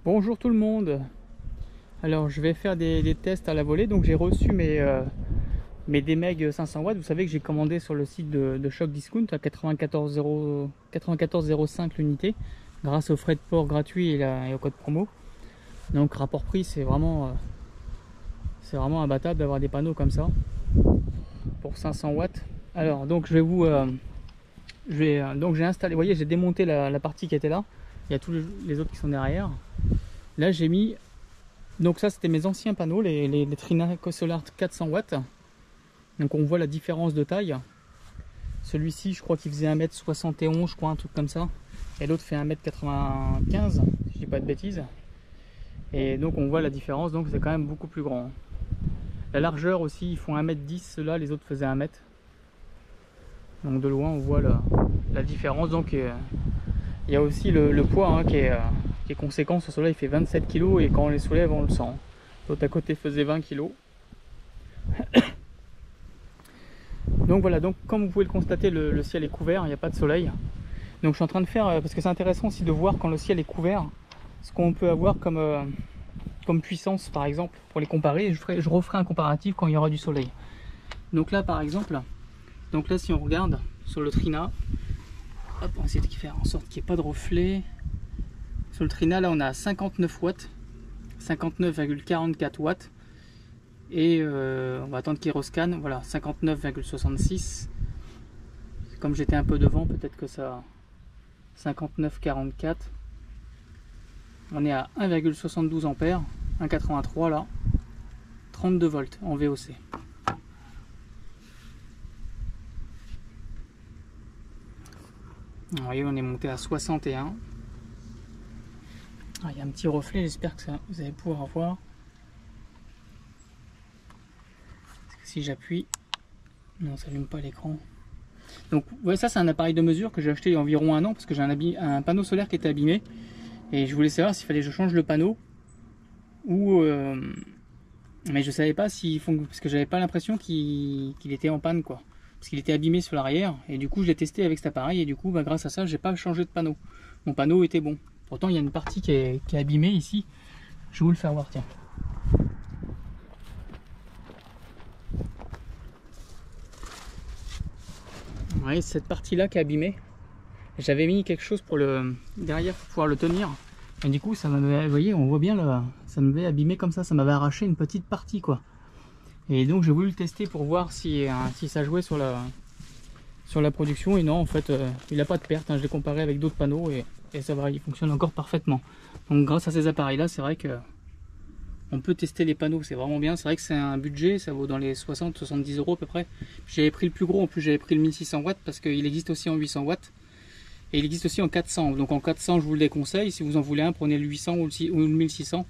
Bonjour tout le monde. Alors je vais faire des tests à la volée. Donc j'ai reçu mes DMEG 500 watts. Vous savez que j'ai commandé sur le site de Shock Discount à 94,05 l'unité, grâce aux frais de port gratuits et au code promo. Donc rapport prix, c'est vraiment imbattable d'avoir des panneaux comme ça pour 500 watts. Alors donc je vais donc j'ai installé, vous voyez, j'ai démonté la partie qui était là. Il y a tous les autres qui sont derrière. Là j'ai mis, donc ça c'était mes anciens panneaux, les Trina Solar 400 watts. Donc on voit la différence de taille. Celui-ci je crois qu'il faisait 1m71, je crois, un truc comme ça. Et l'autre fait 1m95, si je dis pas de bêtises. Et donc on voit la différence, donc c'est quand même beaucoup plus grand. La largeur aussi, ils font 1m10, ceux-là, les autres faisaient 1m. Donc de loin on voit la différence. Donc il y a aussi le poids hein, qui est conséquent. Sur cela il fait 27 kg et quand on les soulève on le sent. L'autre à côté faisait 20 kg. Donc voilà, donc comme vous pouvez le constater, le ciel est couvert, il n'y a pas de soleil. Donc je suis en train de faire, parce que c'est intéressant aussi de voir quand le ciel est couvert, ce qu'on peut avoir comme puissance par exemple, pour les comparer. Je referai un comparatif quand il y aura du soleil. Donc là par exemple, donc là si on regarde sur le Trina, hop, on va essayer de faire en sorte qu'il n'y ait pas de reflet. Sur le Trina là on a 59 watts, 59,44 watts. Et on va attendre qu'il rescanne. Voilà, 59,66. Comme j'étais un peu devant, peut-être que ça... 59,44. On est à 1,72 ampères. 1,83 là. 32 volts en VOC. Vous voyez, on est monté à 61. Ah, il y a un petit reflet, j'espère que vous allez pouvoir voir. Si j'appuie, non, ça n'allume pas l'écran. Donc ouais, ça c'est un appareil de mesure que j'ai acheté il y a environ un an parce que j'ai un panneau solaire qui était abîmé et je voulais savoir s'il fallait que je change le panneau ou mais je savais pas parce que j'avais pas l'impression qu'il était en panne quoi, parce qu'il était abîmé sur l'arrière et du coup je l'ai testé avec cet appareil et du coup bah, grâce à ça j'ai pas changé de panneau. Mon panneau était bon. Pourtant il y a une partie qui est abîmée ici. Je vais vous le faire voir, tiens. Ouais, cette partie là qui est abîmée, j'avais mis quelque chose pour derrière pour pouvoir le tenir et du coup ça m'avait, vous voyez, on voit bien ça m'avait abîmé comme ça m'avait arraché une petite partie quoi. Et donc j'ai voulu le tester pour voir si ça jouait sur la production et non, en fait il n'a pas de perte hein. Je l'ai comparé avec d'autres panneaux et ça va, il fonctionne encore parfaitement. Donc grâce à ces appareils là, c'est vrai que on peut tester les panneaux, c'est vraiment bien. C'est vrai que c'est un budget, ça vaut dans les 60-70 € à peu près. J'avais pris le plus gros, en plus j'avais pris le 1600 watts parce qu'il existe aussi en 800 watts. Et il existe aussi en 400. Donc en 400 je vous le déconseille. Si vous en voulez un, prenez le 800 ou le 1600.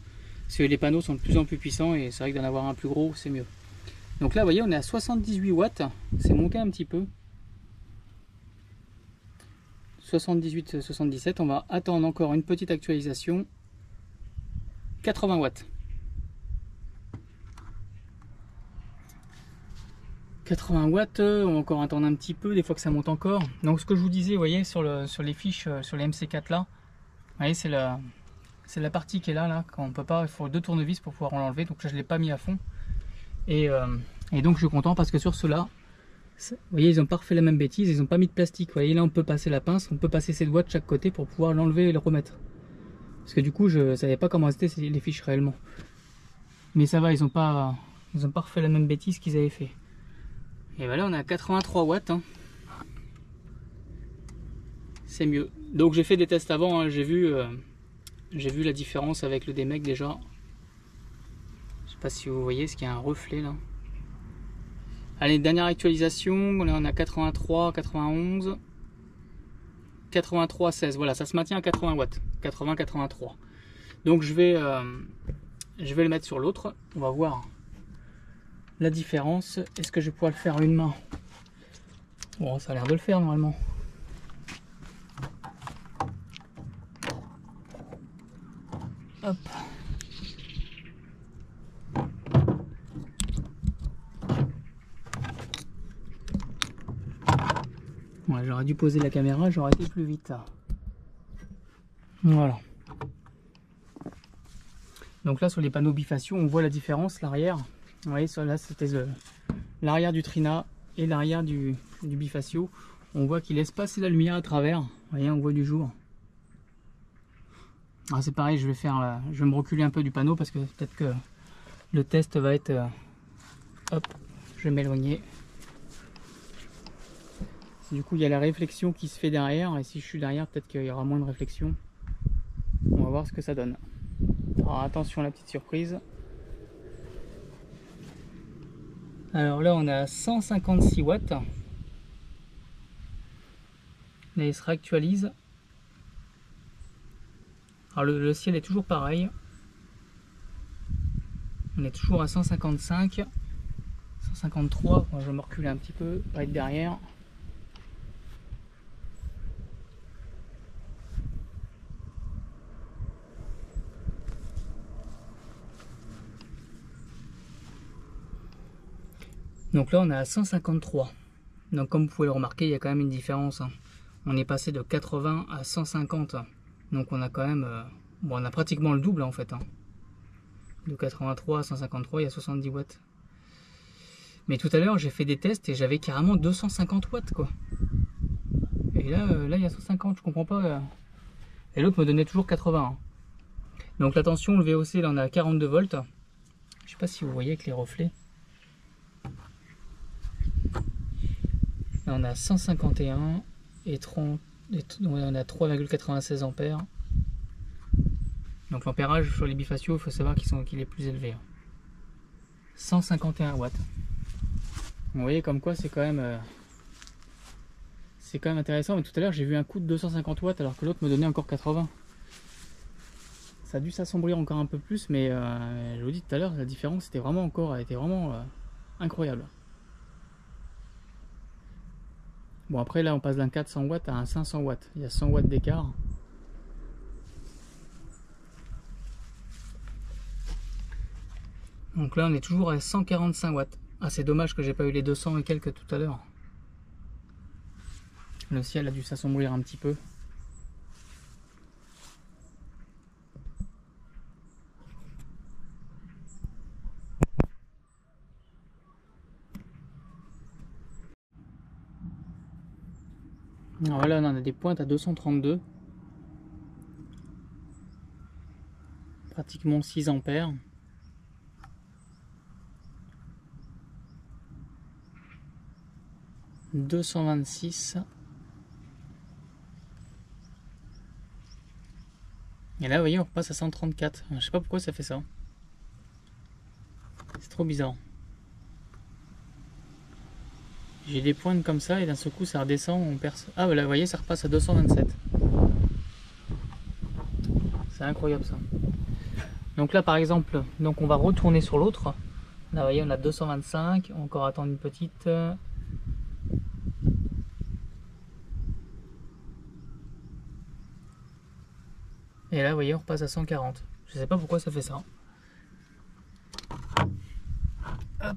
Parce que les panneaux sont de plus en plus puissants et c'est vrai que d'en avoir un plus gros c'est mieux. Donc là vous voyez on est à 78 watts. C'est monté un petit peu. 78-77. On va attendre encore une petite actualisation. 80 watts. 80 watts, on va encore attendre un petit peu, des fois que ça monte encore. Donc ce que je vous disais, vous voyez, sur les fiches, sur les MC4 là, vous voyez, c'est la partie qui est là, quand on peut pas, il faut 2 tournevis pour pouvoir l'enlever, donc là je l'ai pas mis à fond. Et donc je suis content parce que sur ceux-là, vous voyez, ils n'ont pas refait la même bêtise, ils n'ont pas mis de plastique. Vous voyez, là on peut passer la pince, on peut passer ses doigts de chaque côté pour pouvoir l'enlever et le remettre. Parce que du coup, je savais pas comment étaient les fiches réellement. Mais ça va, ils ont pas refait la même bêtise qu'ils avaient fait. Et voilà, on est à 83 watts. Hein. C'est mieux. Donc j'ai fait des tests avant, hein. J'ai vu la différence avec le DMEG déjà. Je sais pas si vous voyez, ce qu'il y a un reflet là. Allez, dernière actualisation, on est à 83, 91, 83, 16. Voilà, ça se maintient à 80 watts. 80, 83. Donc je vais le mettre sur l'autre. On va voir la différence. Est-ce que je vais pouvoir le faire à une main? Bon, ça a l'air de le faire normalement. Hop. Ouais, j'aurais dû poser la caméra, j'aurais été plus vite. Voilà. Donc là sur les panneaux bifaciaux on voit la différence, l'arrière. Vous voyez là c'était l'arrière du Trina et l'arrière du bifacio. On voit qu'il laisse passer la lumière à travers. Vous voyez, on voit du jour. Ah, c'est pareil, je vais me reculer un peu du panneau parce que peut-être que le test va être... hop, je vais m'éloigner. Du coup il y a la réflexion qui se fait derrière et si je suis derrière peut-être qu'il y aura moins de réflexion. On va voir ce que ça donne. Alors attention à la petite surprise. Alors là on a 156 watts. Là il se réactualise. Alors le ciel est toujours pareil. On est toujours à 155. 153. Moi, je vais me reculer un petit peu, pas être derrière. Donc là on est à 153. Donc comme vous pouvez le remarquer, il y a quand même une différence. On est passé de 80 à 150. Donc on a quand même... bon, on a pratiquement le double en fait. De 83 à 153, il y a 70 watts. Mais tout à l'heure j'ai fait des tests et j'avais carrément 250 watts quoi. Et là il y a 150, je comprends pas. Et l'autre me donnait toujours 80. Donc la tension, le VOC, là on a 42 volts. Je sais pas si vous voyez avec les reflets. Là on a 151 et 30, on a 3,96 ampères. Donc l'ampérage sur les bifaciaux, il faut savoir qu'il est plus élevé. 151 watts. Vous voyez comme quoi c'est quand même intéressant. Mais tout à l'heure j'ai vu un coup de 250 watts alors que l'autre me donnait encore 80. Ça a dû s'assombrir encore un peu plus, mais je vous dis tout à l'heure la différence était vraiment incroyable. Bon après là on passe d'un 400 watts à un 500 watts. Il y a 100 watts d'écart. Donc là on est toujours à 145 watts. Ah c'est dommage que j'ai pas eu les 200 et quelques tout à l'heure. Le ciel a dû s'assombrir un petit peu. Alors là on a des pointes à 232. Pratiquement 6 ampères. « 226. Et là, vous voyez, on repasse à 134. Je sais pas pourquoi ça fait ça. C'est trop bizarre. J'ai des pointes comme ça et d'un seul coup ça redescend, on perce. Ah bah là, vous voyez, ça repasse à 227. C'est incroyable ça. Donc là, par exemple, donc on va retourner sur l'autre. Là, vous voyez, on a 225. On va encore attendre une petite. Et là, vous voyez, on repasse à 140. Je sais pas pourquoi ça fait ça. Hop.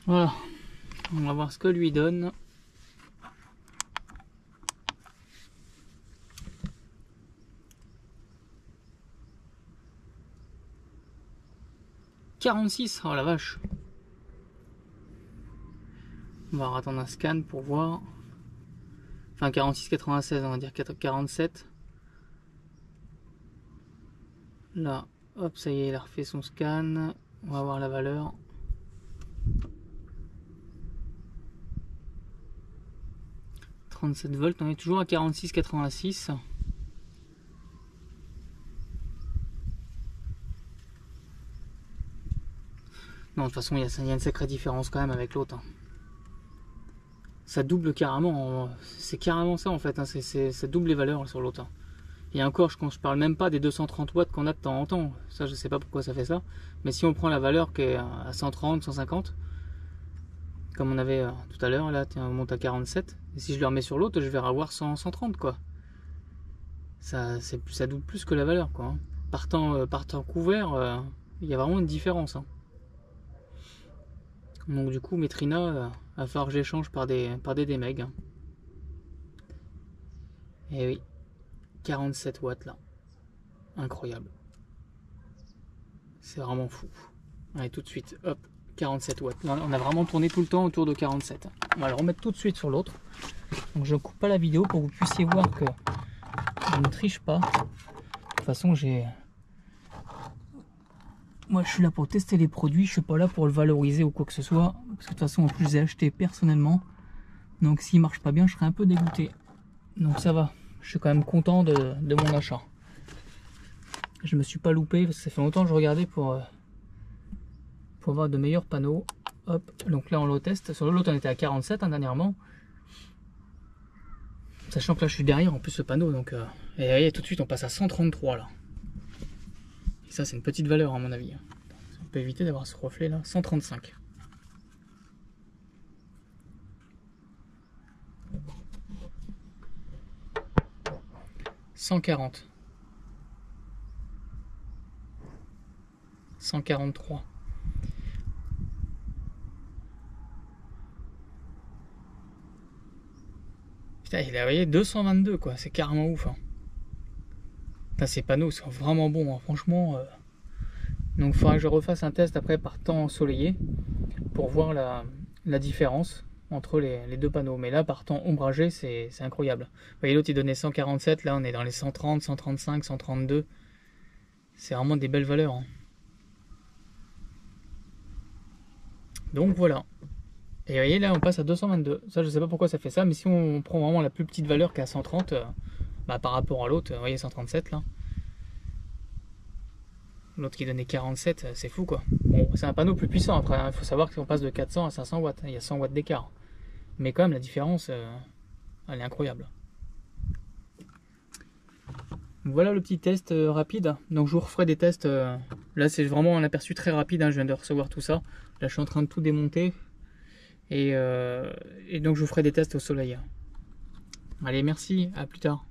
Voilà. On va voir ce que lui donne. « 46 », oh la vache. On va attendre un scan pour voir. Enfin 46,96, on va dire 47. Là, hop, ça y est, il a refait son scan. On va voir la valeur. « 37 volts, on est toujours à 46,86. Non, de toute façon, il y a une sacrée différence quand même avec l'autre. Ça double carrément. C'est carrément ça en fait. Ça double les valeurs sur l'autre. Et encore, je parle même pas des 230 watts qu'on a de temps en temps. Ça, je sais pas pourquoi ça fait ça. Mais si on prend la valeur qui est à 130, 150, comme on avait tout à l'heure, là on monte à 47, et si je le remets sur l'autre, je vais avoir 130 quoi. Ça double plus que la valeur quoi. Partant couvert, il y a vraiment une différence. Hein. Donc du coup mes Trina, va falloir que j'échange par des DMEG. Hein. Et oui, 47 watts là. Incroyable. C'est vraiment fou. Allez, tout de suite, hop, 47 watts. On a vraiment tourné tout le temps autour de 47. On va le remettre tout de suite sur l'autre. Donc je ne coupe pas la vidéo pour que vous puissiez voir que je ne triche pas. De toute façon, moi, je suis là pour tester les produits. Je ne suis pas là pour le valoriser ou quoi que ce soit. Parce que de toute façon, en plus, je l'ai acheté personnellement. Donc s'il marche pas bien, je serai un peu dégoûté. Donc ça va. Je suis quand même content de mon achat. Je me suis pas loupé parce que ça fait longtemps que je regardais pour avoir de meilleurs panneaux. Hop, donc là on le teste. Sur l'autre on était à 47 hein, dernièrement. Sachant que là je suis derrière en plus ce panneau. Donc, et voyez, tout de suite on passe à 133 là. Et ça c'est une petite valeur à mon avis. On peut éviter d'avoir ce reflet là. 135. « 140. 143. Putain, il a, vous voyez, 222 quoi, c'est carrément ouf. Hein. Putain, ces panneaux sont vraiment bons, hein, franchement. Donc il faudra que je refasse un test après par temps ensoleillé pour voir la différence entre les deux panneaux. Mais là, par temps ombragé, c'est incroyable. Vous voyez, l'autre il donnait 147, là on est dans les 130, 135, 132. C'est vraiment des belles valeurs. Hein. Donc voilà. Et vous voyez là on passe à 222. Ça je sais pas pourquoi ça fait ça, mais si on prend vraiment la plus petite valeur qui est à 130, par rapport à l'autre, vous voyez 137 là. L'autre qui donnait 47, c'est fou quoi. Bon, c'est un panneau plus puissant après, il faut savoir qu'on passe de 400 à 500 watts, il y a 100 watts d'écart. Mais quand même la différence, elle est incroyable. Voilà le petit test rapide. Donc je vous referai des tests. Là c'est vraiment un aperçu très rapide, hein. Je viens de recevoir tout ça. Là je suis en train de tout démonter. Et donc je vous ferai des tests au soleil. Allez, merci, à plus tard.